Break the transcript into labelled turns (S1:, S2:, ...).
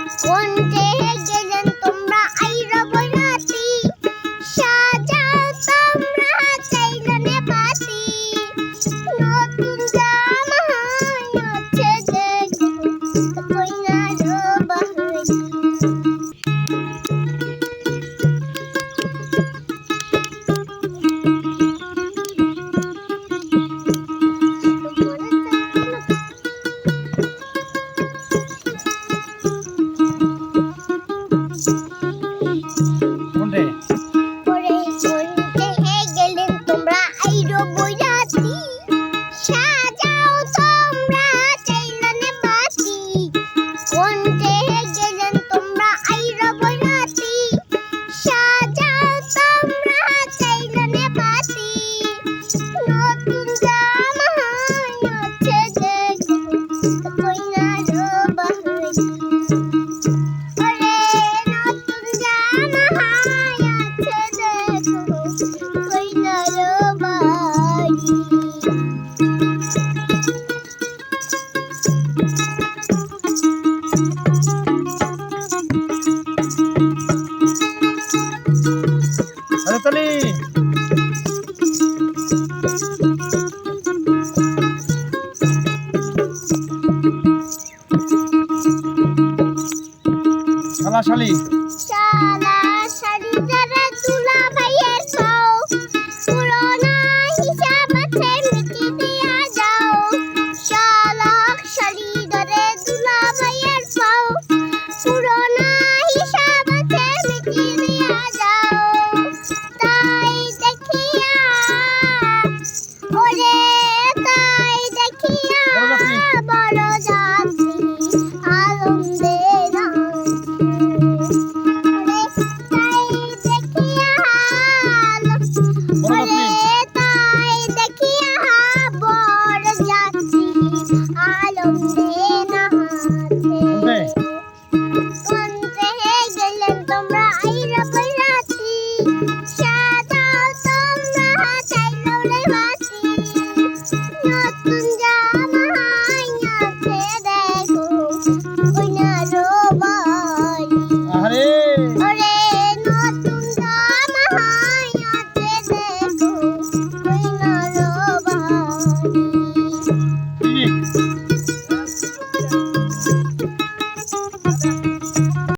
S1: কোনটে গেলেন তোমরা আইরা বইরাতি সাজাও তোমরা চাইলানে বাতি নতুন জামা হচ্ছে দেখো কইনার বাহারি
S2: শালি
S1: শালা শালি যারা তুলা ভাইয়ের পাও পুরোনা হিসাব আছে মিটি দিয়া যাও শালা শালি ধরে তুলা ভাইয়ের পাও পুরোনা হিসাব আছে মিটি দিয়া যাও তাই দেখিয়া ওরে তাই দেখিয়া বড় যাত্রী আনন্দে আলম